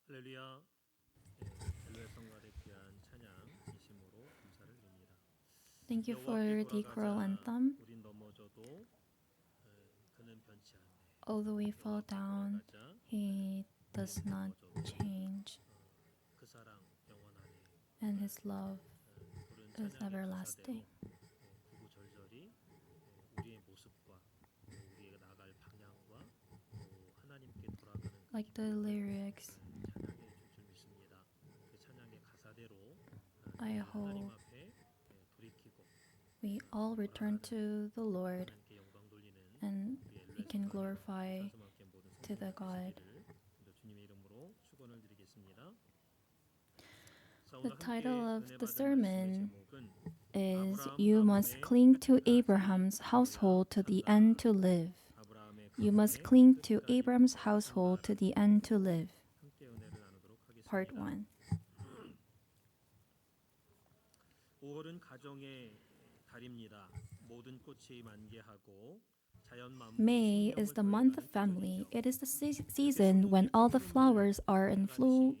할렐루야. 엘로의 성가대 귀한 찬양이심으로 감사를 드립니다. Thank you 여호와께 for the choral 돌아가자. anthem. 우린 넘어져도 그는 변치 않네. Although we fall 여호와께 down, 돌아가자. He does 우린 not 넘어져도 change, 그 사랑 영원하네. and His love 부른 is 찬양의 everlasting. 가사대로 구구절절히 우리의 모습과 우리의 나갈 방향과 하나님께 돌아가는 Like the lyrics, 찬양해 줄 줄 믿습니다. 그 찬양의 가사대로 I 하나님 hope 앞에 돌이키고 we all return to the Lord 하나님께 영광 돌리는 and 우리 we can glorify 함께 모든 to the God. 주님의 이름으로 축원을 드리겠습니다. The title of the sermon 제목은 is You Must Cling to Abraham's Household to the End to Live. 아브라함의 You must 가문에 cling to Abraham's household to the end to live. 함께 은혜를 나누도록 하겠습니다. Part 1. 5월은 가정의 달입니다. 모든 꽃이 만개하고 자연 만물 May is the month of family. It is the season when all the flowers are in full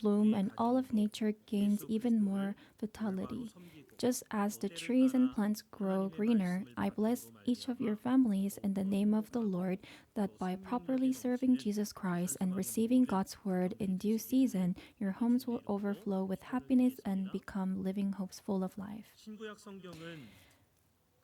bloom and all of nature gains even more vitality. Just as the trees and plants grow greener, I bless each of your families in the name of the Lord, that by properly serving Jesus Christ and receiving God's word in due season, your homes will overflow with happiness and become living hopes full of life. 신구약 성경은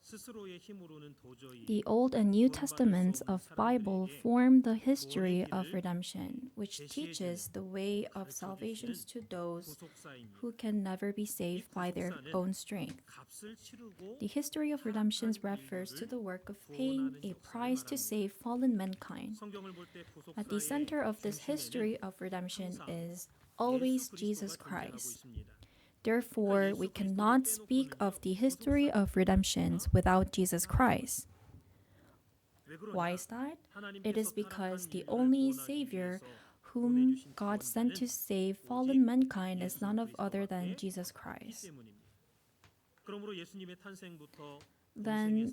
스스로의 힘으로는 도저히 The Old and New Testaments of Bible form the history of redemption, which teaches the way of salvation to those 구속사입니다. who can never be saved by their own strength. 값을 치르고 The history of redemption refers to the work of paying a price to save fallen mankind. 성경을 볼 때 At the center of this history of redemption is always Jesus Christ. Therefore, we cannot speak of the history of redemptions without Jesus Christ. Why is that? It is because the only Savior whom God sent to save fallen mankind is none of other than Jesus Christ. 그러므로 예수님의 탄생부터 Then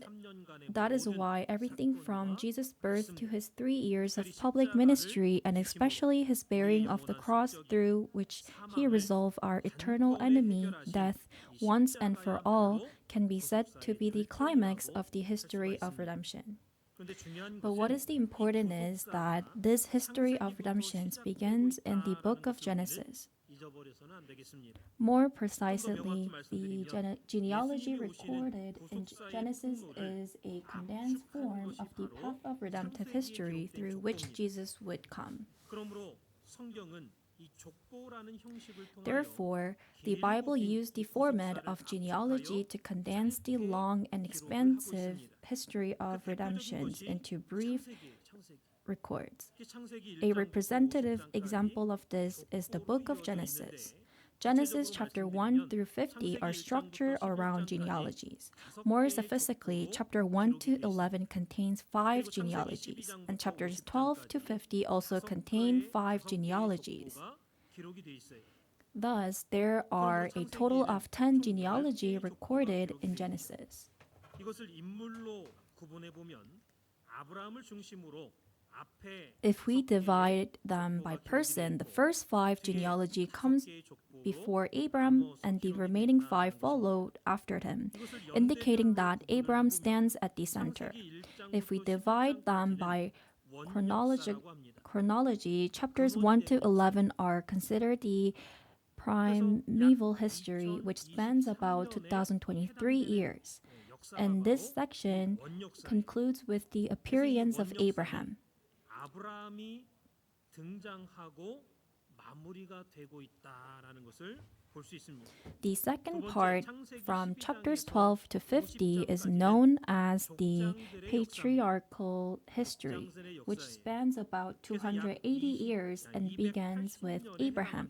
that is why everything from Jesus' birth to his 3 years of public ministry, and especially his bearing of the cross through which he resolved our eternal enemy, death, once and for all, can be said to be the climax of the history of redemption. But what is the important is that this history of redemption begins in the book of Genesis. More precisely, the genealogy recorded in Genesis is a condensed form of the path of redemptive history through which Jesus would come. Therefore, the Bible used the format of genealogy to condense the long and expansive history of redemption into brief records. A representative example of this is the book of Genesis. Genesis chapter 1 through 50 are structured around genealogies. More specifically, chapter 1 to 11 contains 5 genealogies, and chapters 12 to 50 also contain 5 genealogies. Thus, there are a total of 10 genealogy recorded in Genesis. 이것을 인물로 구분해 보면 아브라함을 중심으로 If we divide them by person, the first 5 genealogy comes before Abram, and the remaining 5 followed after him, indicating that Abram stands at the center. If we divide them by chronology, chapters 1 to 11 are considered the primeval history, which spans about 2023 years. And this section concludes with the appearance of Abraham. 아브라함이 등장하고 마무리가 되고 있다라는 것을 볼 수 있습니다. The second part from chapters 12 to 50 is known as the patriarchal history, which spans about 280 years and begins with Abraham.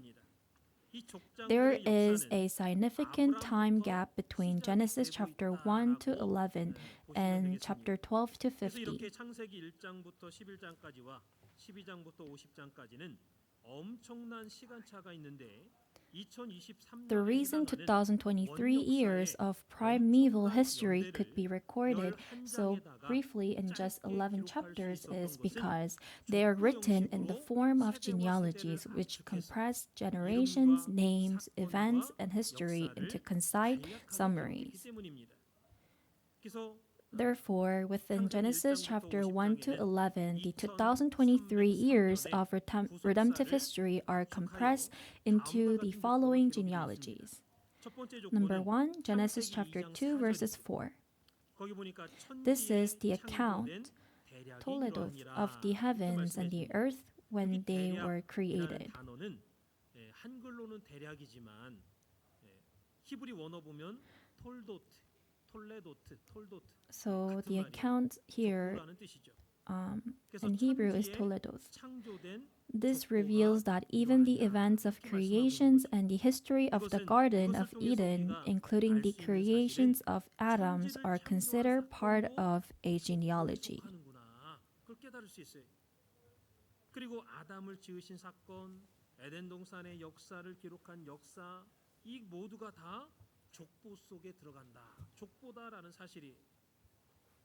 There is a significant time gap between Genesis chapter 1 to 11 and chapter 12 to 50. 이렇게 창세기 1장부터 11장까지와 12장부터 50장까지는 엄청난 시간차가 있는데 The reason 2023 years of primeval history could be recorded so briefly in just 11 chapters is because they are written in the form of genealogies which compress generations, names, events, and history into concise summaries. Therefore, within Genesis chapter 1 to 11, the 2023 years of redemptive history are compressed into the following genealogies. Number 1, Genesis chapter 2, verses 4. This is the account, Toledoth, of the heavens and the earth when they were created. 단어는 한글로는 대략이지만 히브리 원어 보면 톨레도트 So the account here 라는 뜻이죠. in Hebrew is Toledoth. 창조된 This reveals that even the events of creations and the history of the Garden of Eden, including the creations of Adams, are considered part of a genealogy. 하는구나. 그걸 깨달을 수 있어요. 그리고 아담을 지으신 사건, 에덴 동산의 역사를 기록한 역사, 이 모두가 다 족보 속에 들어간다. 족보다라는 사실이.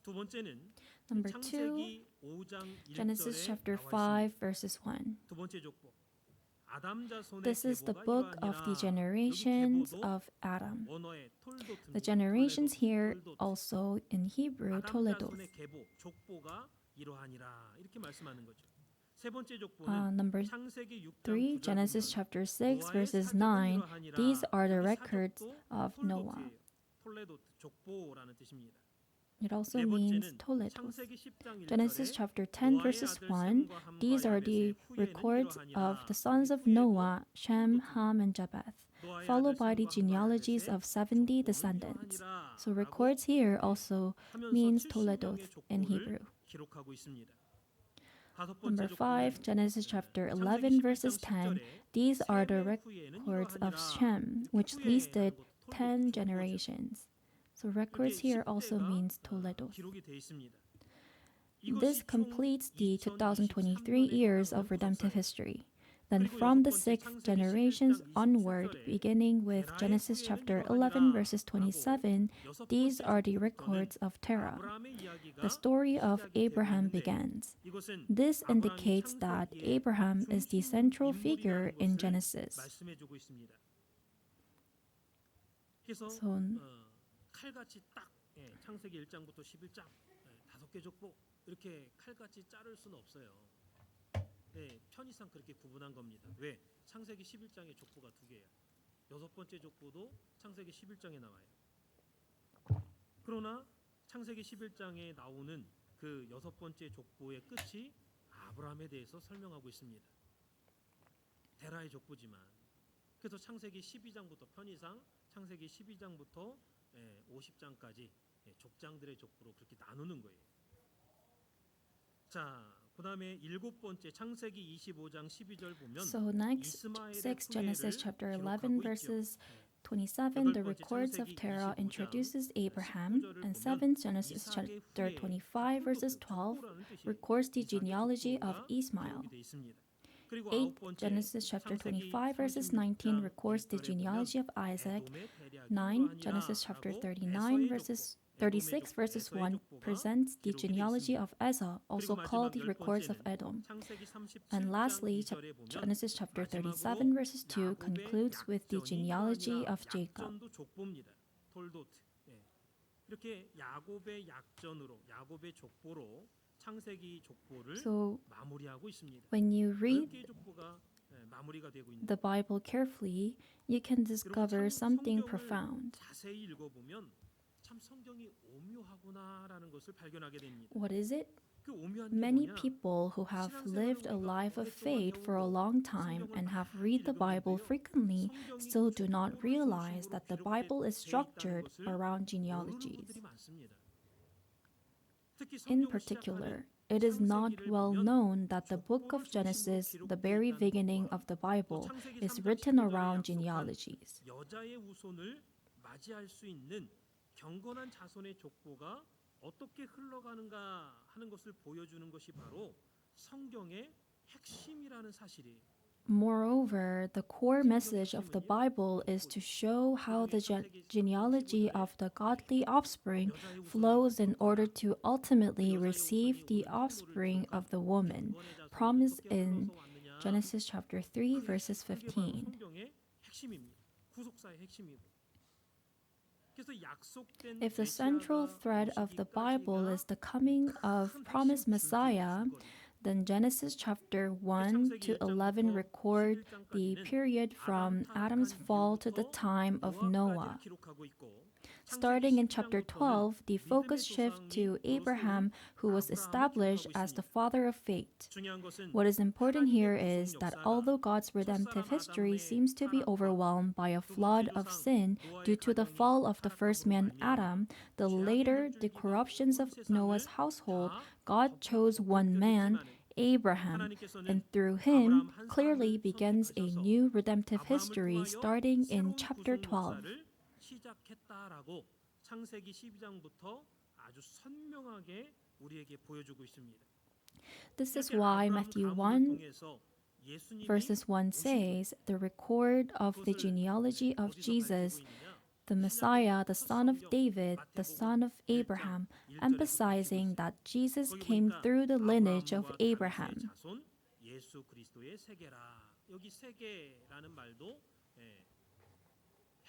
두 번째는 Number 2, 창세기 5장 1절에 Genesis chapter 나와 5, 있습니다. verses 1. 두 번째 족보. 아담 자손의 This is the 계보가 book of the 이러하니라. generations 여기 계보도 of Adam. 원어의 톨도트입니다. The generations here 톨도트. also in Hebrew, 아담 Toledoth. 자손의 계보, 족보가 이러하니라. 이렇게 말씀하는 거죠. 세 번째 족보는 Number 창세기 6장 3, 9절 Genesis chapter 6, verses 9. These are the records of Noah. 톨레도트 족보라는 뜻입니다. It also 네 means 번째는 Toledoth. 창세기 10장 Genesis 1절에 chapter 10, verses 1. These are the records of the sons of Noah, Shem, Ham, and Japheth, followed by the genealogies of 70 descendants. So records here also means Toledoth in Hebrew. 기록하고 있습니다. Number 5, Genesis chapter 11, verses 10. These are the records of Shem, which listed 10 generations. So records here also means Toledoth. 기록이 돼 있습니다. This completes the 2023 years of redemptive history. Then from the sixth generations onward, beginning with Genesis chapter 11 verses 27, these are the records of Terah. The story of Abraham begins. This indicates that Abraham is the central figure in Genesis. 말씀해주고 있습니다. 그래서 So 칼같이 딱 창세기 1장부터 11장 5개 족보 이렇게 칼같이 자를 수는 없어요. 편의상 그렇게 구분한 겁니다. 왜? 창세기 11장에 족보가 2개예요. 여섯 번째 족보도 창세기 11장에 나와요. 그러나 창세기 11장에 나오는 그 여섯 번째 족보의 끝이 아브라함에 대해서 설명하고 있습니다. 데라의 족보지만 그래서 창세기 12장부터 편의상 창세기 12장부터 50장까지 족장들의 족보로 그렇게 나누는 거예요. 자, 그다음에 일곱 번째 창세기 25장 12절 보면 So next, 6 Genesis chapter 11 verses 27, the records of Terah introduces Abraham, and 7th Genesis chapter 25 verses 12 records the genealogy of Ishmael. 8th Genesis chapter 25 verses 19 records the genealogy of Isaac. 9 Genesis chapter 39 verses 36 verses 1 presents the genealogy of Esau, also called the records of Edom. And lastly, Genesis chapter 37 verses 2 concludes with the genealogy of Jacob. 이렇게 야곱의 약전으로 야곱의 족보로 창세기 족보를 So 마무리하고 있습니다. when you read 10개의 족보가 마무리가 되고 있는. the Bible carefully, you can discover something profound. 자세히 읽어보면 참 성경이 오묘하구나라는 것을 발견하게 됩니다. What is it? 그 오묘한 게 Many 뭐냐? people who have lived a life of faith for a long time and have read the Bible frequently still do not realize that the Bible is structured around genealogies. In particular, it is not well known that the book of Genesis, the very beginning of the Bible, is written around genealogies. 여자의 후손을 맞이할 수 있는 경건한 자손의 족보가 어떻게 흘러가는가 하는 것을 보여주는 것이 바로 성경의 핵심이라는 사실이에요. Moreover, the core message of the Bible is to show how the genealogy of the godly offspring flows in order to ultimately receive the offspring of the woman, promised in Genesis chapter 3, verses 15. 성경의 핵심입니다. 구속사의 핵심이고. 그래서 약속된 If the central thread of the Bible is the coming of promised Messiah, then Genesis chapter 1 to 11 record the period from Adam's fall to the time of Noah. Starting in chapter 12, the focus shifts to Abraham, who was established as the father of faith. What is important here is that although God's redemptive history seems to be overwhelmed by a flood of sin due to the fall of the first man Adam, the corruptions of Noah's household, God chose one man, Abraham, and through him clearly begins a new redemptive history starting in chapter 12. 시작했다라고 창세기 12장부터 아주 선명하게 우리에게 보여주고 있습니다. This is why Matthew 1 verses 1 says, the record of the genealogy of Jesus, the Messiah, the son of David, the son of Abraham, emphasizing that Jesus came through the lineage of Abraham. 예수 그리스도의 세계라. 여기 세계라는 말도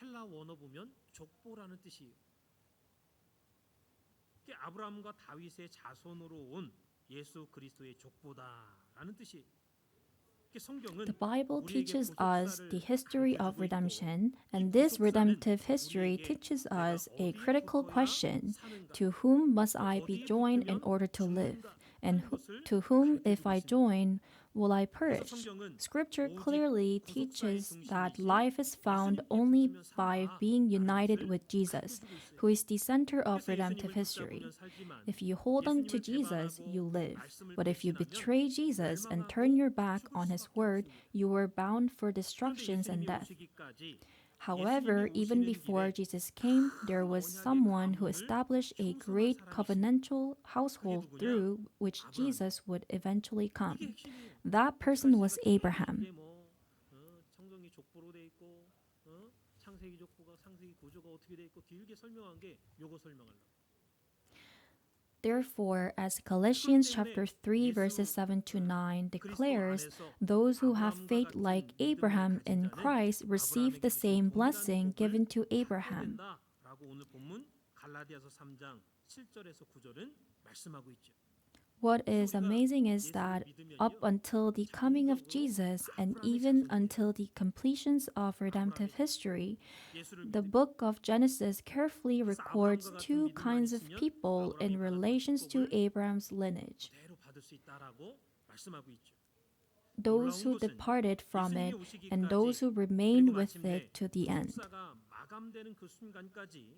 헬라 원어 보면 족보라는 뜻이에요. 아브라함과 다윗의 자손으로 온 예수 그리스도의 족보다라는 뜻이에요. The Bible teaches us the history of redemption, and this redemptive history teaches us a critical question: to whom must I be joined in order to live? And to whom, if I join, will I perish? Scripture clearly teaches that life is found only by being united with Jesus, who is the center of redemptive history. If you hold on to Jesus, you live. But if you betray Jesus and turn your back on his word, you are bound for destructions and death. However, even before Jesus came, there was someone who established a great covenantal household through which Jesus would eventually come. That person was Abraham. 성경이 족보로 돼 있고 창세기 족보가 창세기 구조가 어떻게 돼 있고 길게 설명한 게 요거 설명하려고. Therefore, as Galatians chapter 3 verses 7 to 9 declares, those who have faith like Abraham in Christ receive the same blessing given to Abraham. 오늘 본문 갈라디아서 3장 7절에서 9절은 말씀하고 있죠. What is amazing is that up until the coming of Jesus and even until the completions of redemptive history, the book of Genesis carefully records two kinds of people in relations to Abraham's lineage: those who departed from it and those who remained with it to the end. 마감되는 그 순간까지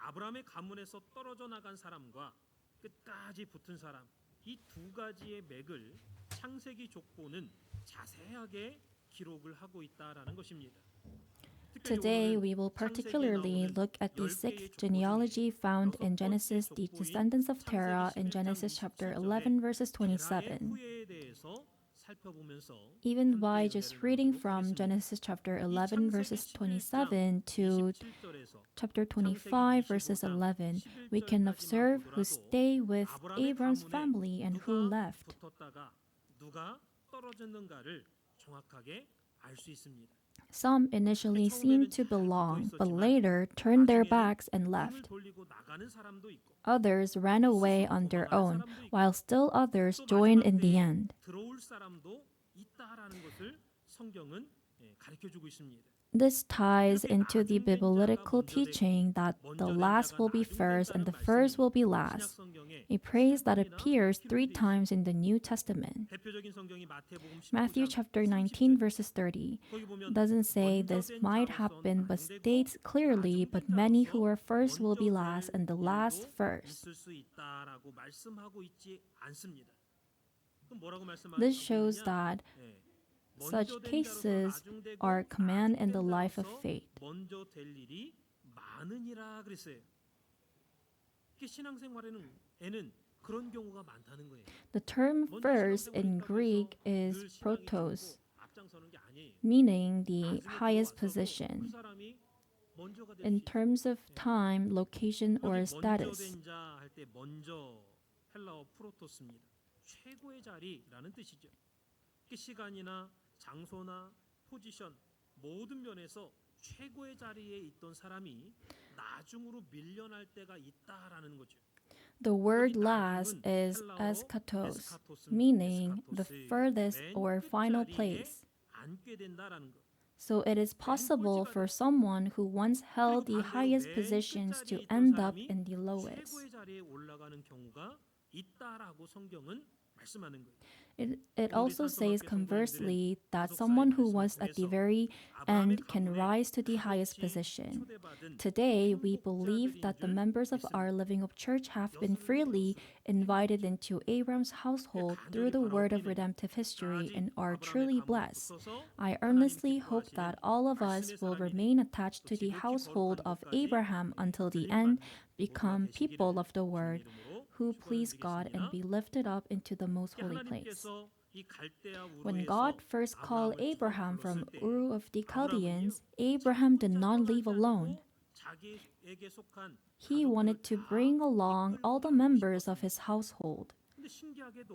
아브라함의 가문에서 떨어져 나간 사람과 끝까지 붙은 사람, 이 두 가지의 맥을 창세기 족보는 자세하게 기록을 하고 있다라는 것입니다. Today, we will particularly look at the sixth genealogy found in Genesis, the descendants of Terah in Genesis chapter 11, verses 27. Even by just reading from Genesis chapter 11, verses 27 to chapter 25, verses 11, we can observe who stayed with Abraham's family and who left. Some initially seemed to belong, but later turned their backs and left. Others ran away on their own, while still others joined in the end. This ties into the biblical teaching that the last will be first and the first will be last, a phrase that appears 3 times in the New Testament. Matthew chapter 19 verses 30 doesn't say this might happen but states clearly, but many who are first will be last and the last first. This shows that such cases are command in the life of faith. The term first in Greek is protos. 아니에요. meaning the 나중에 highest 들어와서도 그 position 사람이 먼저가 될 in 수 있어요. terms of time, location, or 여기 status. 먼저 된 자 할 때 먼저 헬라어 프로토스입니다. 최고의 자리라는 뜻이죠. 그 시간이나 장소나 포지션 모든 면에서 최고의 자리에 있던 사람이 나중으로 밀려날 때가 있다라는 거죠. The word 여기 last 나중은 is 헬라어로 eschatos, 에스카토스입니다. meaning the 에스카토스, furthest 맨 or final 끝자리에 place. 앉게 된다라는 거. So it is possible for someone who once held the 그리고 반대로 highest 맨 positions to 끝자리에 있던 end up 사람이 in the lowest. 최고의 자리에 올라가는 경우가 있다라고 성경은 말씀하는 거예요. It 우리 also says 산소학교 conversely 성도님들은 that 구속사의 someone who 말씀을 was at the 통해서 very 아브라함의 end can 가문에 rise to the highest 값없이 position. 초대받은 Today, we believe 행복자들인 that the 줄 members of our 믿습니다. Living Hope Church have been 여섯을 freely 들었어요. invited into Abraham's household through the word of redemptive history and are truly blessed. I earnestly hope that all of us will remain attached to the household of Abraham until the end, become people of the word, who please God and be lifted up into the most holy place. When God first called Abraham from Ur of the Chaldeans, Abraham did not leave alone. He wanted to bring along all the members of his household.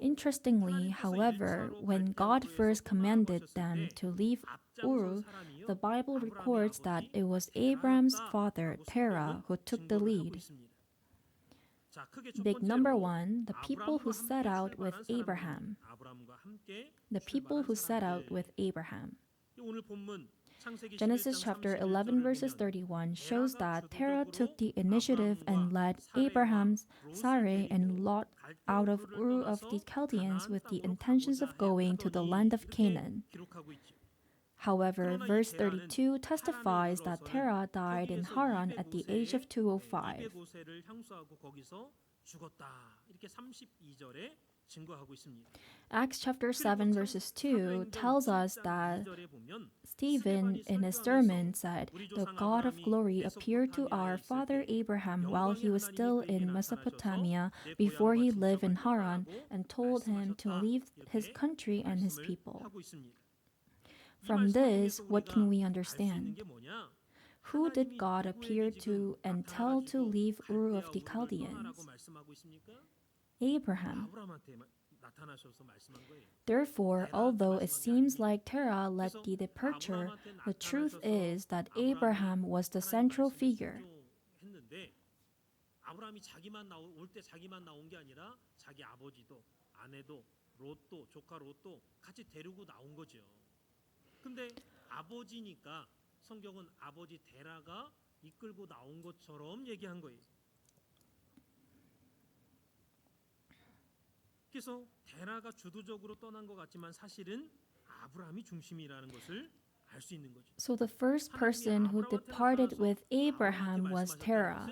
Interestingly, however, when God first commanded them to leave Ur, the Bible records that it was Abraham's father, Terah, who took the lead. Big number one, the people who set out with Abraham. The people who set out with Abraham. Genesis chapter 11 verses 31 shows that Terah took the initiative and led Abraham, Sarai, and Lot out of Ur of the Chaldeans with the intentions of going to the land of Canaan. However, verse 32 testifies that Terah died in Haran at the age of 205. Acts chapter 7 verses 2 tells us that Stephen in his sermon said, "The God of glory appeared to our father Abraham while he was still in Mesopotamia before he lived in Haran and told him to leave his country and his people." From this, what can we understand? Who did God appear to and tell to leave Ur of the Chaldeans? Abraham. Therefore, although it seems like Terah led the departure, the truth is that Abraham was the central figure. 아브라함이 자기만 올 때 자기만 나온 게 아니라 자기 아버지도 아내도 롯도 조카 롯도 같이 데리고 나온 거죠. 근데 아버지니까 성경은 아버지 데라가 이끌고 나온 것처럼 얘기한 거예요. 그래서 데라가 주도적으로 떠난 것 같지만 사실은 아브라함이 중심이라는 것을 알 수 있는 거죠. So the first person who departed with Abraham was Terah.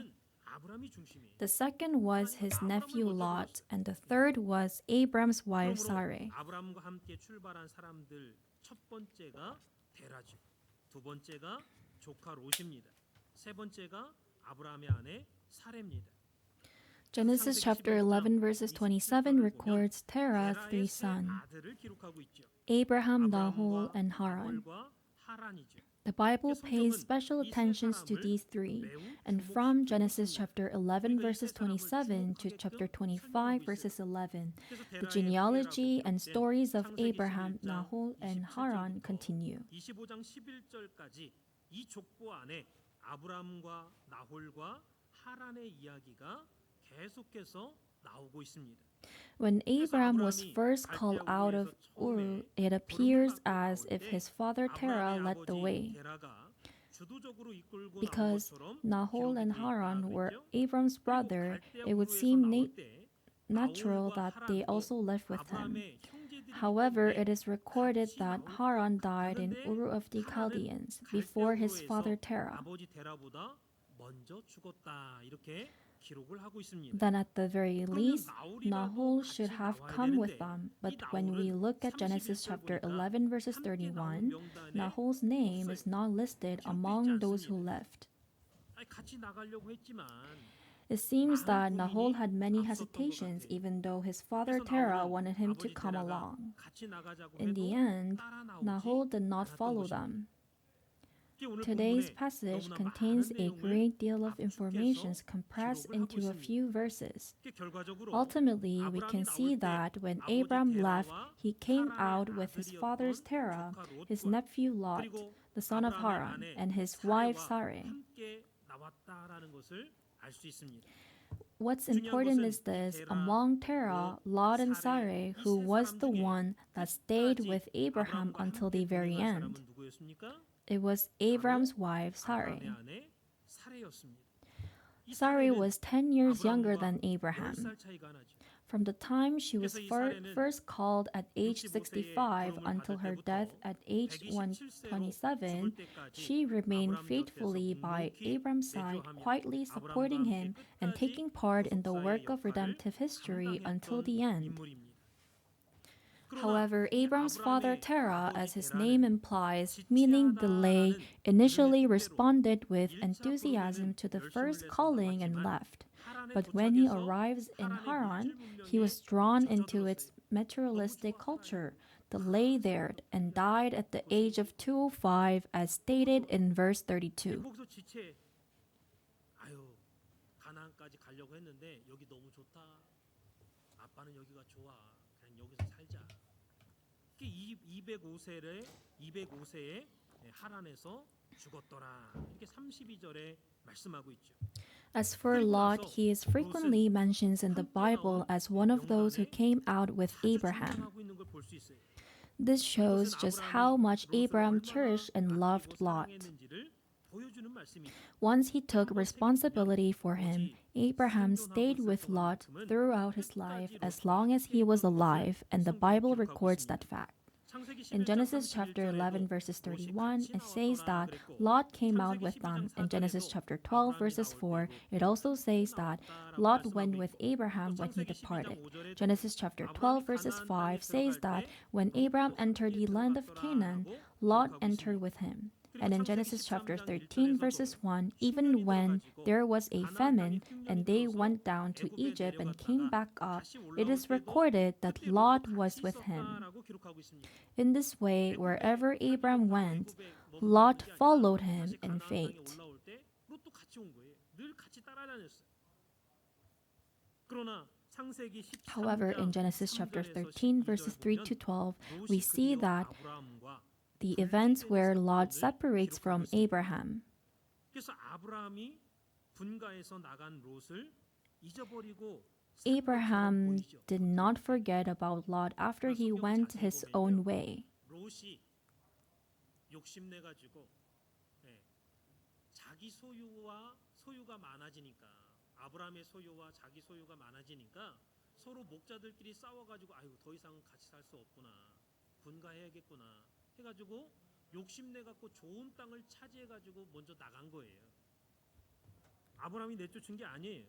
The second was his nephew Lot, and the third was Abraham's wife Sarai. 아브라함과 함께 출발한 사람들 첫 번째가 데라죠. 두 번째가 조카 롯입니다. 세 번째가 아브라함의 아내 사레입니다. Genesis chapter 11 verses 27 records Terah's three sons, Abraham, Nahor, and Haran. The Bible pays special attention to these three, and from Genesis chapter 11 verses 27 to chapter 25 verses 11, the genealogy and stories of Abraham, Nahor, and Haran continue. 25장 11절까지 이 족보 안에 아브라함과 나홀과 하란의 이야기가 계속해서 나오고 있습니다. When Abraham was first called out of Ur, it appears as if his father Terah led the way. Because Nahor and Haran were Abram's brother, it would seem natural that they also left with him. However, it is recorded that Haran died in Ur of the Chaldeans before his father Terah. Then at the very least, Nahor should have come with them. But when we look at Genesis chapter 11 verses 31, Nahor's name is not listed among those who left. It seems that Nahor had many hesitations even though his father Terah wanted him to come along. In the end, Nahor did not follow them. Today's passage contains a great deal of information compressed into a few verses. Ultimately, we can see that when Abram left, he came out with his father's Terah, his nephew Lot, the son of Haran, and his wife Sarai. What's important is this: among Terah, Lot and Sarai, who was the one that stayed with Abraham until the very end? It was Abram's wife, Sarai. Sarai was 10 years younger than Abraham. From the time she was first called at age 65 until her death at age 127, she remained faithfully by Abram's side, quietly supporting him and taking part in the work of redemptive history until the end. However, Abram's father Terah, as his name implies, meaning delay, initially responded with enthusiasm to the first calling and left. But when he arrives in Haran, he was drawn into its materialistic culture, delayed there, and died at the age of 205, as stated in verse 32. 가나안까지 가려고 했는데 여기 너무 좋다. 아빠는 여기가 좋아. 그냥 여기서 살자. 205세에 하란에서 죽었더라. 이렇게 32절에 말씀하고 있죠. As for Lot, he is frequently mentioned in the Bible as one of those who came out with Abraham. This shows just how much Abraham cherished and loved Lot. Once he took responsibility for him, Abraham stayed with Lot throughout his life as long as he was alive, and the Bible records that fact. In Genesis chapter 11 verses 31, it says that Lot came out with them. In Genesis chapter 12 verses 4, it also says that Lot went with Abraham when he departed. Genesis chapter 12 verses 5 says that when Abraham entered the land of Canaan, Lot entered with him. And in Genesis chapter 13 verses 1, even when there was a famine and they went down to Egypt and came back up, it is recorded that Lot was with him. In this way, wherever Abram went, Lot followed him in faith. However, in Genesis chapter 13 verses 3 to 12, we see that the events where Lot separates from Abraham. Abraham did not forget about Lot after he went his own way. 아브라함의 소유와 자기 소유가 많아지니까 서로 목자들끼리 싸워가지고 아이고 더 이상 같이 살 수 없구나 분가해야겠구나 해가지고 욕심내갖고 좋은 땅을 차지해가지고 먼저 나간 거예요. 아브라함이 내쫓은 게 아니에요.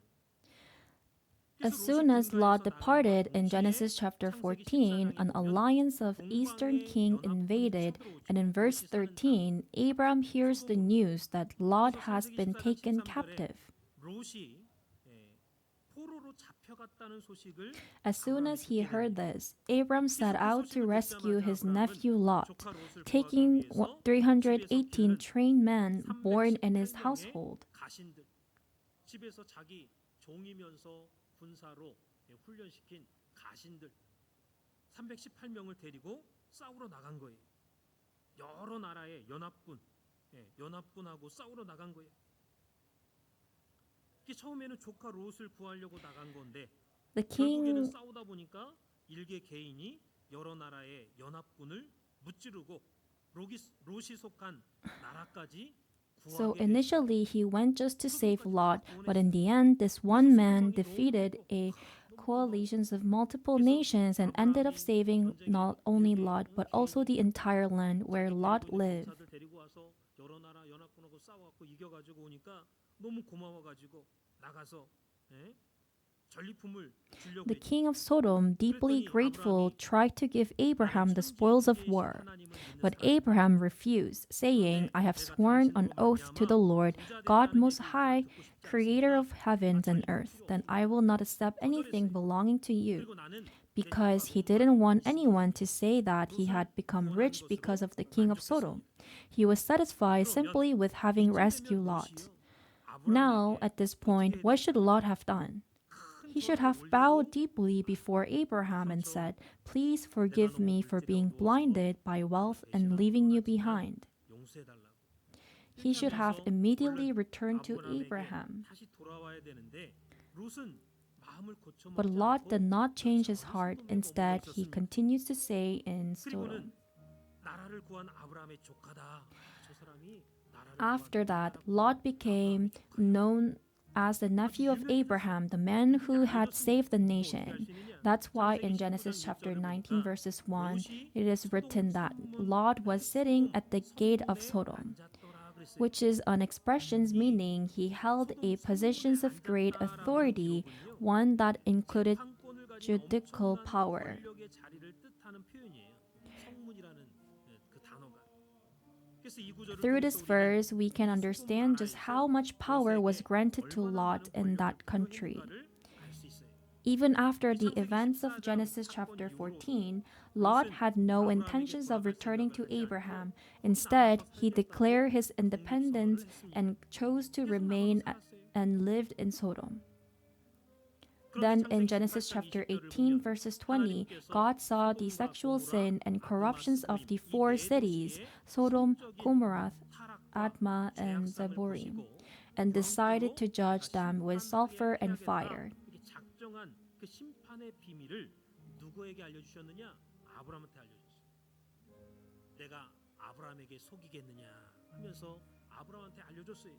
As soon as Lot departed in Genesis chapter 14, an alliance of eastern king invaded, and in verse 13, Abram hears the news that Lot has been taken captive. As soon as he heard this, Abram set out to rescue his nephew Lot, taking 318 trained men born in his household. 군사로 훈련시킨 가신들 318명을 데리고 싸우러 나간 거예요. 여러 나라의 연합군하고 싸우러 나간 거예요. 처음에는 조카 롯을 구하려고 나간 건데 결국에는 싸우다 보니까 일개 개인이 여러 나라의 연합군을 무찌르고 롯이 속한 나라까지 So initially he went just to save Lot, but in the end this one man defeated a coalitions of multiple nations and ended up saving not only Lot but also the entire land where Lot lived. 전리품을 주려고 The 했죠. king of Sodom, deeply grateful, tried to give Abraham the spoils of war. But Abraham refused, saying, I have sworn on oath to the Lord, God Most High, creator of heavens and earth, that I will not accept anything belonging to you. 그리고 나는 Because he didn't want anyone to say that he had become rich because of the king of Sodom. He was satisfied simply with having rescued Lot. Now, at this point, what should Lot have done? He should have bowed deeply before Abraham and said, Please forgive me for being blinded by wealth and leaving you behind. 용서해달라고. He should have immediately returned to Abraham. 다시 돌아와야 되는데 롯은 마음을 고쳐먹지 But Lot 않고 did not change his 여전히 heart. 소돔에 Instead, 머물러 he 있었습니다. continues to say in Sodom. 그리고는 나라를 구한 아브라함의 조카다. 저 사람이 나라를 After 구한 that, 아브라함의 Lot became known as the nephew of Abraham, the man who had saved the nation. That's why in Genesis chapter 19, verses 1, it is written that Lot was sitting at the gate of Sodom, which is an expression meaning he held a position of great authority, one that included judicial power. 권력의 자리를 뜻하는 표현이에요. 성문이라는 그 단어가. 그래서 이 구절을 Through 통해서 this 우리는 verse, we can understand just how much power was granted to Lot in that country. 알 수 있어요. Even after the events of Genesis chapter 14, Lot had no intentions of returning to Abraham. Instead, he declared his independence and chose to remain and lived in Sodom. Then in Genesis chapter 18, verses 20, God saw the sexual sin and corruptions of the four cities, Sodom, Gomorrah, Admah, and Zeborim, and decided to judge them with sulfur and fire. 작정한 그 심판의 비밀을 누구에게 알려주셨느냐? 아브라함한테 알려줬어요. 내가 아브라함에게 속이겠느냐 하면서 아브라함한테 알려줬어요.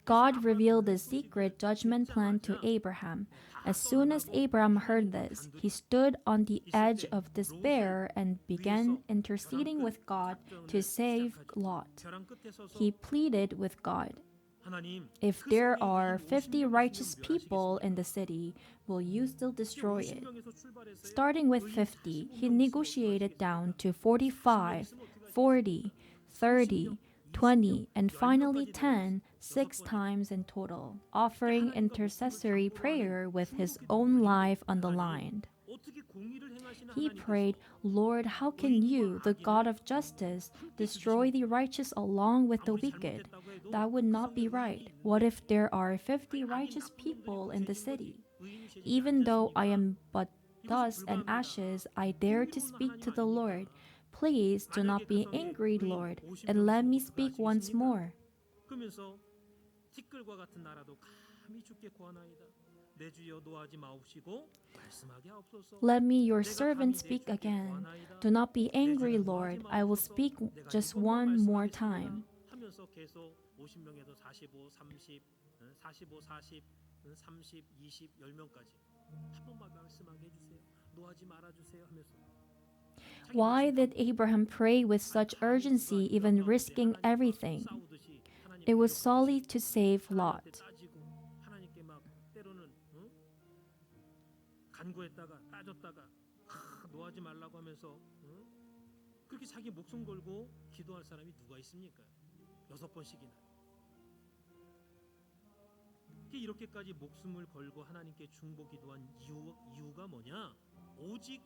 God revealed the secret judgment plan to Abraham. As soon as Abraham heard this, he stood on the edge of despair and began interceding with God to save Lot. 벼랑 끝에 서서 He pleaded with God, 하나님, If there are 50 righteous people in the city, will you still destroy it? 50명에서 출발해서 Starting with 50, he negotiated down to 45, 40, 30, 20, and finally 10, 6 times in total, offering intercessory prayer with his own life on the line. 어떻게 공의를 행하시는 He 하나님께서 prayed, Lord, how can you, the God of justice, destroy the righteous along with the wicked? That would not be right. What if there are 50 righteous people in the city? Even though I am but dust and ashes, I dare to speak to the Lord. Please do not be angry, Lord, and let me speak once more. 그러면서 티끌과 같은 나라도 감히 주께 구하나이다. 내 주여 노하지 마옵시고 말씀하게 하옵소서. Let me, your servant, speak again. Do not be angry, Lord. I will speak just one more time. 하면서 계속 50명에도 45, 30, 45, 40, 30, 20, 10명까지 한 번만 말씀하게 해주세요. 노하지 말아주세요 하면서 Why did Abraham pray with such urgency, even risking everything? It was solely to save Lot. 하나님께 막 때로는 간구했다가 따졌다가 노하지 말라고 하면서 그렇게 자기 목숨 걸고 기도할 사람이 누가 있습니까? 6번씩이나. 이렇게까지 목숨을 걸고 하나님께 중보 기도한 이유가 뭐냐? 오직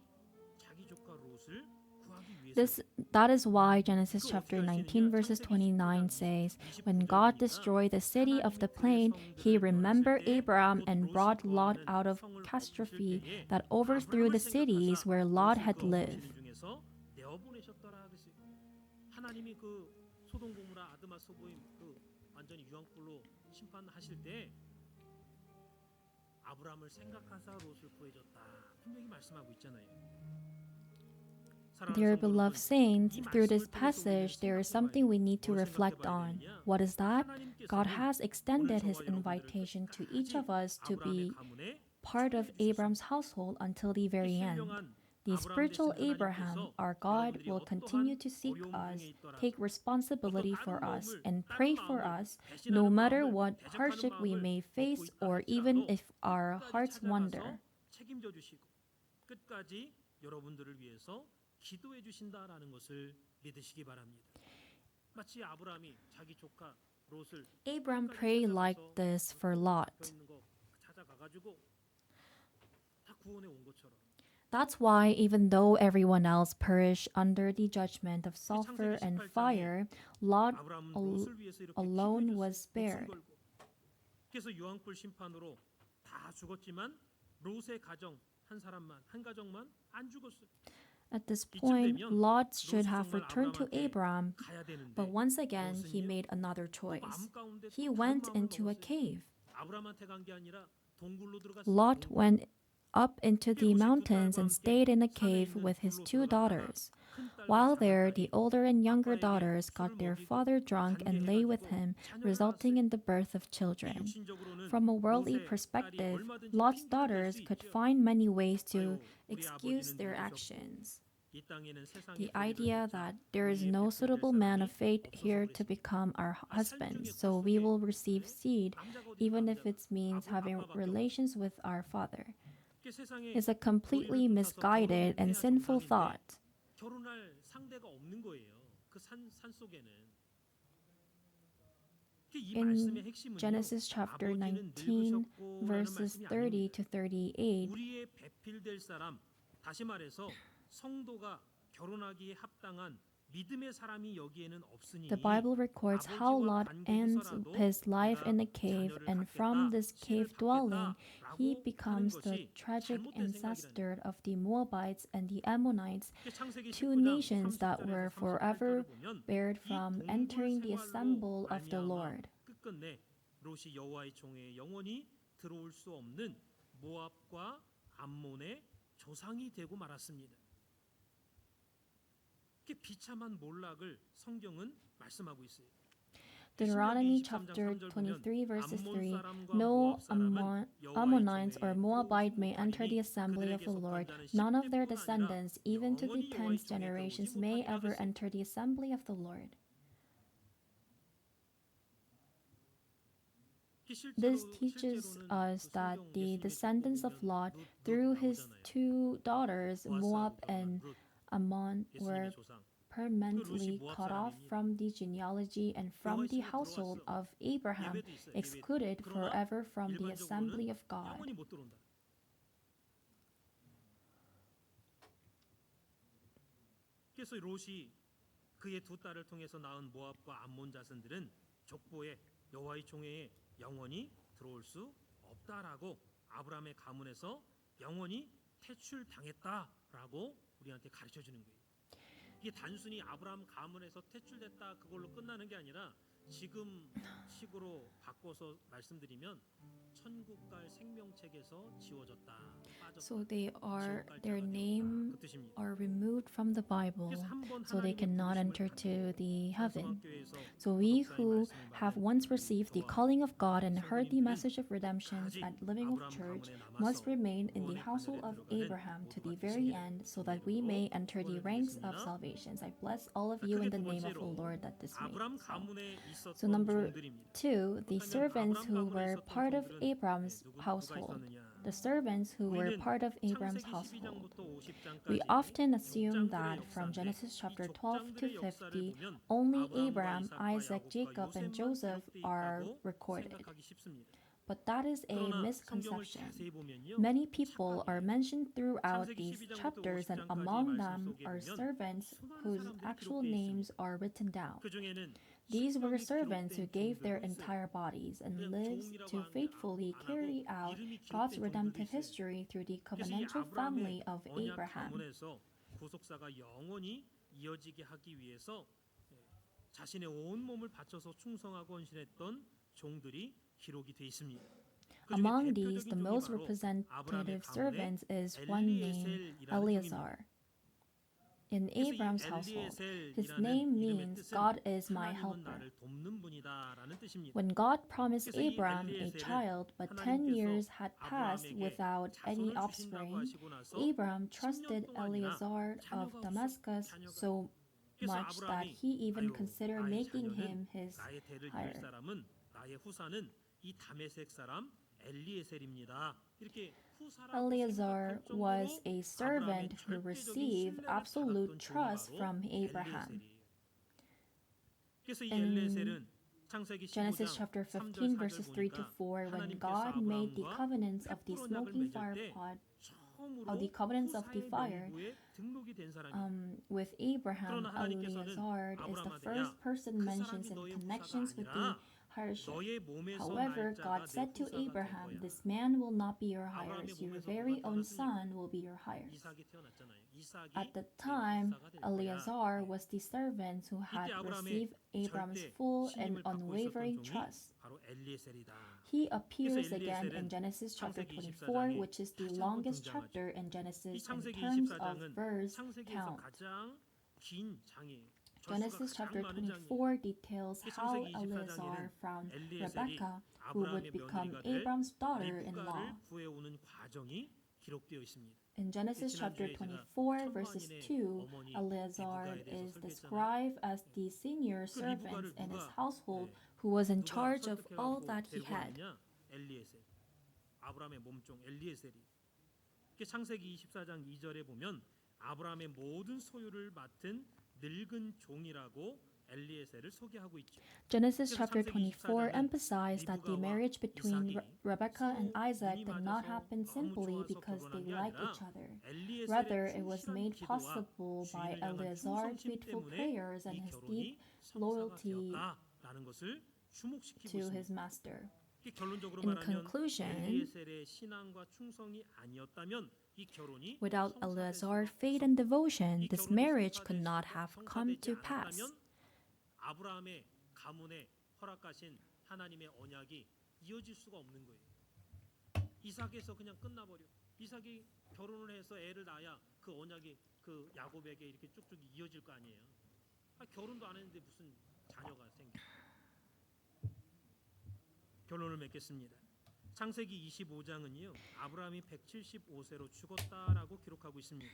자기 조카 롯을 구하기 위해서. That is why Genesis chapter 19 verses 29 says, When God destroyed the city of the plain, he remembered Abraham and brought Lot out of catastrophe that overthrew the cities where Lot had lived. 하나님이 그 소돔 고모라 아드마 소보임 그 완전히 유황불로 심판하실 때 아브라함을 생각하사 롯을 구해줬다. 분명히 말씀하고 있잖아요. Dear beloved saints, through this passage, there is something we need to reflect on. What is that? God has extended his invitation to each of us to be part of Abraham's household until the very end. The 아브라함 spiritual 대신 Abraham, 하나님께서 our God, 여러분들이 will continue to seek 어려움 us, 중에 있더라도 take responsibility 또 for 다른 us, 마음을, and 다른 pray for 마음을, us no 배신하는 matter 마음을, what 대적하는 hardship we 마음을 may 먹고 face 있다 or even 할지라도 if our 끝까지 hearts 찾아가서 wonder. 책임져 주시고 끝까지 여러분들을 위해서 기도해 주신다라는 것을 믿으시기 바랍니다. 마치 아브라함이 자기 조카 롯을 Abram 끝까지 prayed like 찾아가서 this for 그 Lot. 박혀 있는 거 찾아가가지고 다 구원해 온 것처럼 That's why, even though everyone else perished under the judgment of sulfur 창세기 and 18장에 fire, Lot 아브라함은 al- 롯을 위해서 이렇게 alone 기도해 was 줬어요. 목숨 spared. 걸고. 그래서 유황불 심판으로 다 죽었지만 롯의 가정 한 가정만 안 죽었어요. At this 이쯤 point, 되면 Lot should 롯이 have 정말 returned to 아브라함한테 Abram, 가야 되는데 but once again he 롯은요, made another 또 choice. 마음 가운데 He 또 다른 went 마음을 into a 먹었어요. cave. 아브라함한테 간 게 아니라 동굴로 들어갔어요. Lot 동굴. went up into the 롯이 두 mountains 딸과 and 함께 stayed in a 산에 cave 있는 with his 굴로 two 들어갔다가 daughters. 큰 딸과 While 작은 there, 딸이 the older and younger 아빠에게 daughters 술을 got their 먹이고 father drunk and lay with 관계해가지고 him, 자녀를 resulting 낳았어요. in the birth of 이 children. 육신적으로는 From a worldly 롯의 딸이 perspective, 얼마든지 Lot's 핑계를 댈 daughters 수 could 있죠. find many ways to 아유, 우리 excuse 아버지는 their 늙으셨고 actions. 이 땅에는 세상의 The 소리를 idea 듣자 that there is 우리의 no 베풀 될 suitable man 사람이 of faith 없어서 here to 그랬습니다. become our 살 중에 husbands, 굴 so we 속에 will receive seed, 남자가 어디 even if 남자가 it means having 아빠밖에 없고 relations with our father. 이게 세상에 Is a completely 머리를 뚫어서 misguided 결혼을 and 해야 sinful 정상인데 thought. 결혼할 상대가 없는 거예요. 그 산 속에는. 이 In 말씀의 핵심은요. Genesis chapter 아버지는 19, 늙으셨고라는 verses 말씀이 30 아닙니다. to 38, 우리의 배필될 사람, 다시 말해서 성도가 결혼하기에 합당한 믿음의 사람이 여기에는 없으니 the Bible records how Lot ends his life in a cave, and from this cave dwelling, he becomes the tragic ancestor of the Moabites and the Ammonites, two nations that were forever barred from entering the assembly of the Lord. 끝끝내 롯이 여호와의 총회에 영원히 들어올 수 없는 모압과 암몬의 조상이 되고 말았습니다. 비참한 몰락을 성경은 말씀하고 있어요. Deuteronomy chapter 23 verses 3, no Ammonites or Moabite may enter the assembly of the Lord. None of their descendants, even to the 10th generations, may ever enter the assembly of the Lord. This teaches us that the descendants of Lot, through his two daughters, Moab and Ammon, were permanently cut off from the genealogy and from the household of Abraham, excluded forever from the assembly of God. 영원히 못 들어온다. 그래서 롯이 그의 두 딸을 통해서 낳은 모압과 암몬 자손들은 족보에 여호와의 총회에 영원히 들어올 수 없다라고 아브라함의 가문에서 영원히 퇴출당했다라고 우리한테 가르쳐 주는 거예요. 이게 단순히 아브라함 가문에서 퇴출됐다 그걸로 끝나는 게 아니라 지금 식으로 바꿔서 말씀드리면 천국 갈 생명책에서 지워졌다. 빠졌다. So they are, 지옥 갈 their 자가 name 되었다. 그 뜻입니다. are removed from the Bible, 그래서 한번 so they 하나님의 cannot 부르심을 enter to the heaven. 성서학교에서 So we 도덕사의 who 말씀을 have 받은 once received the 저와 calling of God and heard the 성도님들은 message of redemption 아직 at Living Hope 아브라함 Church 가문에 must 남아서 remain in the 구원의 household 하늘에 of 들어가는 Abraham to the 모두가 very 되시기를 end, so that we may enter the ranks of 축원드리겠습니다. salvation. I bless all of you in the name of the Lord that this may 아브라함 be so. 가문에 있었던 So number 종들입니다. 2, the 그렇다면 servants 아브라함 who 가문에 were 있었던 part of 종들은 Abram's 누가 household. 있었느냐? The servants who were 우리는 part of Abram's 창세기 household. 12장부터 50장까지 We often assume 족장들의 that from 역사인데 Genesis 이 chapter 12 to 족장들의 역사를 50, 보면 only 아브라함과 Abraham, 이삭과 Isaac, 야곱과 Jacob, and 요셉만 Joseph 기록돼 are 있다고 recorded. 생각하기 쉽습니다. But that is a 그러나 성경을 misconception. 자세히 보면요. Many people are mentioned throughout 창세기 these 12장부터 chapters, and 50장까지 among 말씀 them 속에 are 보면 servants 수많은 whose 사람들이 actual 기록되어 names are written down. 그중에는 These were 실명이 servants who 기록된 gave their 종들도 있어요. entire bodies and 그냥 lives 종이라고 to 안 faithfully 하고 carry out 이름이 God's 기록된 redemptive 종들도 있어요. history through the 그래서 이 covenantal family 아브라함의 of 언약 Abraham. 가문에서 구속사가 영원히 이어지게 하기 위해서 자신의 온 몸을 바쳐서 충성하고 헌신했던 종들이 기록이 돼 있습니다. Among these, the most representative servants is one named Eleazar. in 그래서 이 Abram's household. His 엘리에셀이라는 name 이름의 means 뜻은 God is my 하나님은 helper. 나를 돕는 분이다라는 뜻입니다. When God promised 그래서 이 Abram a 엘리에셀은 child, but 10 하나님께서 years had passed 아브라함에게 without any 자손을 주신다고 offspring, 하시고 나서 Abram 10년 trusted 동안이나 Eleazar of 자녀가 Damascus 자녀가 so 그래서 much that 아브라함이 he even 아유 considered 나의 making 자녀는 him his 나의 대를 이을 heir. 사람은 나의 후사는 이 다메섹 사람 엘리에셀입니다. 이렇게 후사라고 Eleazar 생각할 was 정도로 a servant 아브라함의 who 절대적인 received 신뢰를 absolute 받았던 종이 trust 바로 from Abraham. 엘리에셀이에요. 그래서 이 In 엘리에셀은 창세기 Genesis 15장 chapter 3절 15 verses 3 to 4절 4, 보니까 when 하나님께서 God made the 아브라함과 covenants of the 횃불 언약을 smoking 맺을 fire 때 pot, 처음으로 the covenants of the 후사의 fire, 명부에 등록이 된 사람이에요. with Abraham, 그러나 하나님께서는 Eleazar is the 아브라함한테 first 야, person 그 mentioned 사람이 in 너의 connections 후사가 with the 아니라 hardship. 너의 몸에서 However, 날 God 자가 내 said to 후사가 될 Abraham, 거야. this man will not be your 아브라함의 hires, your 몸에서 very 누가 own 태어났습니까? son will be your hires. 이삭이 태어났잖아요. 이삭이 At the 내 time, 후사가 될 거야. Eleazar was the servant who had 이때 아브라함의 received Abram's 절대 full and 신임을 받고 있었던 unwavering 종이 trust. 바로 엘리에셀이다. He appears 그래서 again 엘리에셀은 in Genesis chapter 창세기 24, 24장에 which is the 다시 한번 longest 등장하죠. chapter in 이 Genesis in 창세기 terms of 24장은 verse 창세기에서 count. 가장 긴 장이에요. Genesis 절수가 chapter 가장 많은 장이에요. 24 details 이 how 창세기 24장에는 Eleazar found 엘리에셀이 Rebekah, who would 아브라함의 become 며느리가 될 Abram's daughter-in-law. 리브가를 구해오는 과정이 기록되어 있습니다. In Genesis chapter 24, verses 2, Eleazar is described as the senior servant in his household who was in charge of all that he had. 엘리에셀, 아브라함의 몸종 엘리에셀이. 창세기 24장 2절에 보면 아브라함의 모든 소유를 맡은 늙은 종이라고 엘리에셀을 소개하고 있죠. Genesis chapter 24 emphasized that the marriage between Rebekah and Isaac did not happen simply because they liked each other. Rather, it was made possible by Eleazar's faithful prayers and his deep loyalty to his master. In conclusion, 엘리에셀의 신앙과 충성이 아니었다면 이 결혼이 without Eleazar's faith and devotion, this marriage could not have come to pass. 아브라함의 가문에 허락하신 하나님의 언약이 이어질 수가 없는 거예요. 이삭에서 그냥 끝나버려. 이삭이 결혼을 해서 애를 낳아야 그 언약이 그 야곱에게 이렇게 쭉쭉 이어질 거 아니에요. 결혼도 안 했는데 무슨 자녀가 생겨. 결론을 맺겠습니다. 창세기 25장은요. 아브라함이 175세로 죽었다라고 기록하고 있습니다.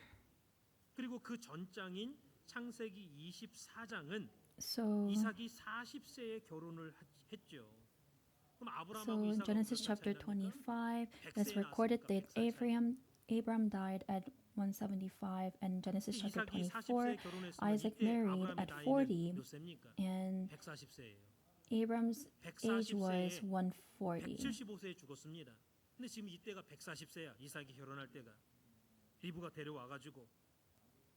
그리고 그 전장인 창세기 24장은 So, 이삭이 40세에 결혼을 했죠. 그럼 아브라함하고 so in 이삭하고 Genesis 얼마나 chapter 차이가 25, it's recorded that 100세에 Abram died at 175, and Genesis chapter 이삭이 40세에 24, 결혼했으면 Isaac 이때 married 아브라함의 at 나이는 40, 몇 세입니까? and 140세예요. Abram's age was 140세에 140. 175세에 죽었습니다. 근데 지금 이때가 140세야. 이삭이 결혼할 때가. 리브가 데려와 가지고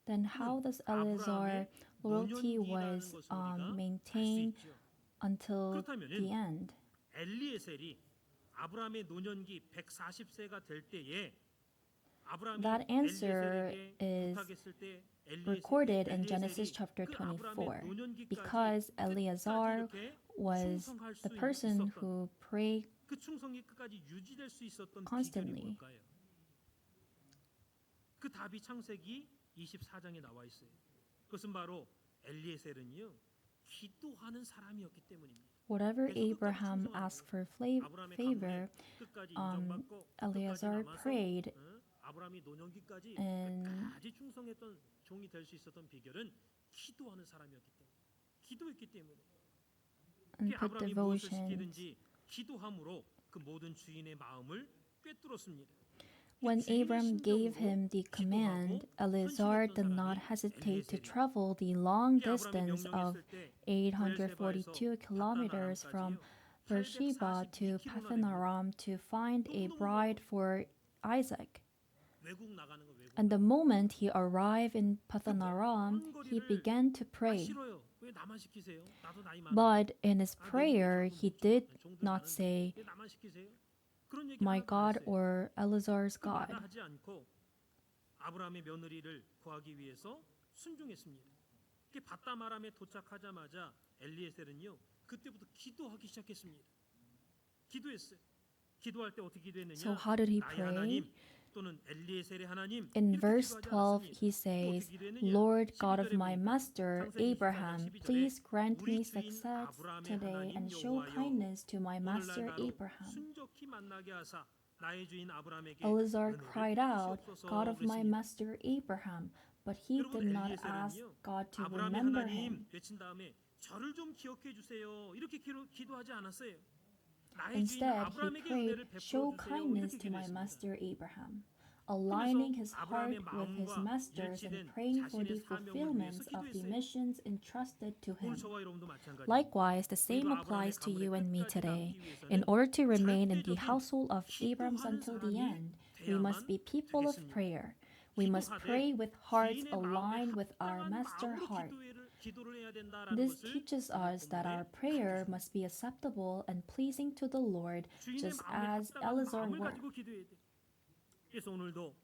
Then how does Eleazar loyalty was maintained until the end? 엘리에셀이 아브라함의 노년기 140세가 될 때에 아브라함이 That answer 엘리에셀에게 is 부탁했을 때 recorded in Genesis chapter 24 because Eleazar was the person who prayed 그 충성이 끝까지 유지될 수 있었던 비결이 constantly. 뭘까요? 그 답이 창세기 24장에 나와 있어요. 그것은 바로 엘리에셀은요 기도하는 사람이었기 때문입니다. Whatever Abraham asked for favor, 끝까지 인정받고 Eleazar prayed 아브라함이 노년기까지 and 끝까지 충성했던 종이 될 수 있었던 비결은 기도하는 사람이었기 때문에 기도했기 때문에 put 아브라함이 무엇을 devotion. 시키든지 기도함으로 그 모든 주인의 마음을 꿰뚫었습니다. When Abram gave him the command, Eleazar did not hesitate to travel the long distance of 842 kilometers from Beersheba to Pathanaram to find a bride for Isaac. 외국 나가는 거 외국. And the moment he arrived in Pathanaram, he began to pray. 싫어요. 왜 나만 시키세요? 나도 나이 많아. But in his prayer, he did not say, 왜 나만 시키세요? 그런 얘기 my 하나도 안 God 했어요. or Eleazar's God. 하지 않고 아브라함의 며느리를 구하기 위해서 순종했습니다. 바다마람에 도착하자마자 엘리에셀은요 그때부터 기도하기 시작했습니다. 기도했어요. 기도할 때 어떻게 기도했느냐? So how did he 나의 pray? 하나님, 또는 엘리에셀의 하나님 In 이렇게 verse 기도하지 12, 않았습니까? he 또 says, 어떻게 기도했느냐? Lord God of 12절에 my 보니까 master 창세기 24장 Abraham, 12절에 please grant 우리 me 주인 success 아브라함의 today 하나님 and show 여호와여 kindness to my 오늘날 master 나로 Abraham. 순적히 만나게 하사 나의 주인 아브라함에게 Eleazar 은혜를 cried out, 베푸시옵소서 God of my 그랬습니다. master Abraham, but he 여러분 did not ask 엘리에셀은요 God to 아브라함의 remember 하나님 him. 외친 다음에 저를 좀 기억해 주세요 이렇게 기도하지 않았어요. 나의 주인 Instead, he 아브라함에게 prayed, 은혜를 베풀어 show 주세요 kindness 이렇게 to my 기도했습니다. master Abraham. Aligning his heart 아브라함의 with his 마음과 master's and 일치된 praying for the 자신의 사명을 fulfillment 위해서 of the 기도했어요. missions entrusted to 오늘 him. 저와 여러분도 마찬가지입니다. Likewise, the same 우리도 applies to 아브라함의 you and me 가문의 today. 끝까지 In 남기 order to remain in the 절대적인 household of Abrams 기도하는 until the 사람이 end, we must be people of 되겠습니다. prayer. We must 기도하되 pray with hearts 주인의 마음에 aligned with our 합당한 master 마음으로 heart. 기도를 해야 된다라는 This 것을 teaches 오늘 us that our 본문에 prayer must be acceptable and pleasing to the Lord, 주인의 just 마음에 as 합당한 Eleazar 마음을 worked. 가지고 기도해야 돼. 그래서 오늘도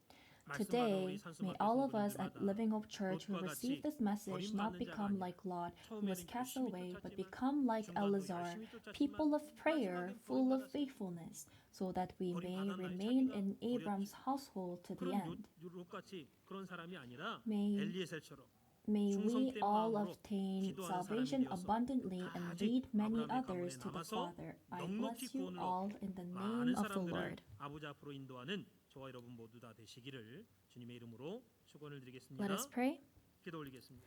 말씀 받은 Today, 우리 산수 may 마켓 all of us at 성도님들마다 Living Hope Church who 롯과 receive 같이 this message not 버림받는 자가 become 아니라 like Lot, who was 처음에는 cast 열심히 away, but 쫓았지만 become like 중간도 Eleazar, 열심히 쫓았지만 people of prayer, 마지막엔 full of 버림받았어요. faithfulness, so that we may 버림받은 날 remain 자기가 in 어렵지. Abram's household to the 그런 end. 롯같이 그런 사람이 아니라 May 엘리에셀처럼 May we 충성된 all 마음으로 obtain 기도하는 salvation 사람이 되어서 abundantly and 아직 lead many 아브라함의 others 가문에 to the 남아서 Father. I 넉넉히 bless you 구원을 all in the 많은 name of the 사람들을 Lord. 아버지 앞으로 인도하는 저와 여러분 모두 다 되시기를 주님의 이름으로 축원을 드리겠습니다. Let us pray. 기도 올리겠습니다.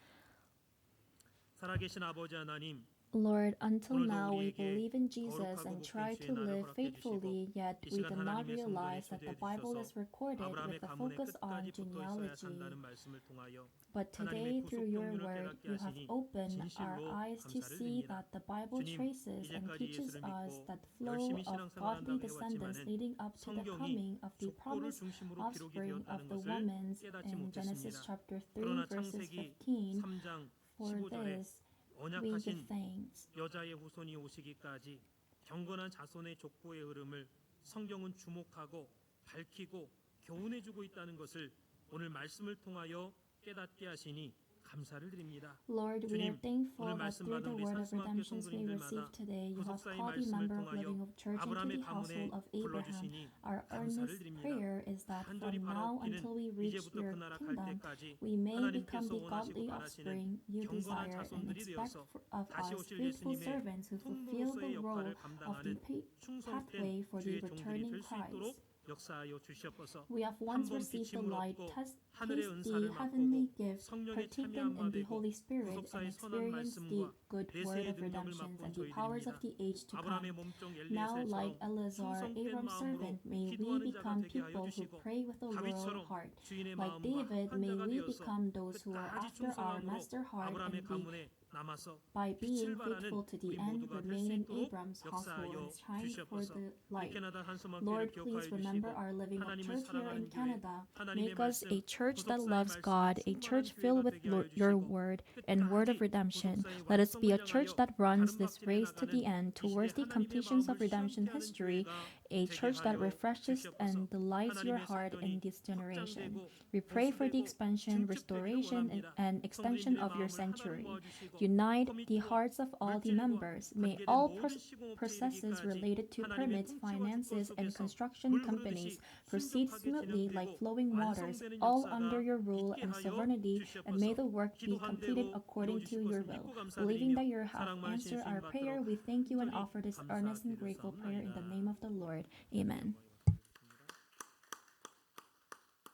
살아계신 아버지 하나님, Lord, until 오늘도 now we 우리에게 believe in Jesus 거룩하고 and 복된 try 주의 to 날을 live 허락해 faithfully, 주시고 yet 이 we 시간 did not 하나님의 성도에 realize that the 초대해 Bible is 주셔서 recorded with 아브라함의 the 가문의 focus on 끝까지 붙어 있어야 genealogy. 산다는 말씀을 통하여 But today, 하나님의 through 구속 your 경륜을 word, 깨닫게 you have 하시니 opened our 진실로 eyes to 감사를 see 드립니다. that the Bible 주님, traces and 이제까지 teaches 예수를 us 믿고 that flow 열심히 of 신앙생활 godly 한다고 descendants 해왔지만은 leading up to the 성경이 coming of the 족보를 promised 중심으로 기록이 offspring of 되었다는 the 것을 woman's 깨닫지 in Genesis 못했습니다. chapter 3 그러나 verses 창세기 15. 3장 For 15절에 this we give 언약하신 thanks. 여자의 후손이 오시기까지 경건한 자손의 족보의 흐름을 성경은 주목하고 밝히고 교훈해주고 있다는 것을 오늘 말씀을 통하여 깨닫게 하시니 감사를 드립니다. Lord, we are 주님, thankful 오늘 that 말씀 through 받은 the 우리 word of 산수학교 redemptions we receive 성도님들마다 today, you have 구속사의 called the 말씀을 member of 통하여 Living Hope Church into 아브라함의 the 가문에 household of Abraham. 불러주시니 Our 감사를 earnest 드립니다. prayer is that 간절히 from now 바라옵기는 until we reach 이제부터 your 그 나라 갈 kingdom, 때까지 we may 하나님께서 become the 원하시고 godly 바라시는 offspring you 경건한 desire and 자손들이 expect 되어서 of 다시 us 오실 faithful 예수님의 servants who fulfill 통로로서의 the role 역할을 of the 감당하는 충성된 pathway for the 주의 종들이 returning 될 수 있도록 Christ. 역사하여 주시옵소서. We have once 한번 received the 비침을 light, 얻고 taste 하늘의 the 은사를 heavenly 맛보고 gift, 성령의 partaken 참여함 in the 받고 Holy Spirit, and 구속사의 선한 experience the 말씀과 good word 내세의 of 능력을 redemptions 맛본 and the powers of 저희들입니다. the age to 아브라함의 come. 몸종 Now, like 엘리에셀처럼 Eleazar, 충성된 Abram's 마음으로 servant, may we 기도하는 자가 become 되게 하여 people who 주시고 pray with a loyal 다윗처럼 heart. 주인의 Like 마음과 David, 한 may 자가 we 되어서 become those who are 끝까지 after our 충성함으로 master heart 아브라함의 and 가문에 남아서 by being 빛을 발하는 faithful to the 우리 end, 모두가 될 수 remain in 있도록 Abram's household 역사하여 and shine for 주시옵소서. the light. 캐나다 한소망교회를 Lord, 기억하여 please 주시고 remember our Living Hope 하나님을 Church here 사랑하는 in 교회, Canada. 하나님의 Make us 말씀, a church that 구속사의 loves 말씀에 God, a 충만한 church 교회가 filled with 되게 하여 your 주시고 word and word of 끝까지 redemption. 구속사의 Let us be a 완성을 church 향하여 that runs 다른 this 박질에 race to the 나가는 end 이 towards 시대 the 하나님의 completions of 마음을 redemption 시험케 하는 history, 교회가 a 되게 church that 하여 refreshes 주시옵소서. and delights your 하나님의 heart 성전이 in this generation. 확장되고 We pray for the 보수되고 expansion, 증축되기를 restoration, 원합니다. and extension 성도님들의 of your 마음을 하나로 sanctuary. 모아주시고 Unite the 커밋과 hearts of all the 물질과 members. May 관계된 all 모든 시공업체에 processes 이르기까지 related to 하나님의 permits, 통치와 finances, 주권 and 속에서 construction 물 companies 흐르듯이 proceed 순종하게 smoothly like 진행되고 flowing waters, 완성되는 all 역사가 under your rule 있게 and 하여 sovereignty, and may 주시옵소서. the work be 기도한 completed 대로 according to your 이루어주실 will. 것을 믿고 Believing that 감사드리며 you have 사랑 많으신 answered 주님 our prayer, 받들어 we thank you and 온전히 offer this earnest and grateful prayer in the 감사드리옵나이다. name of the Lord. Amen.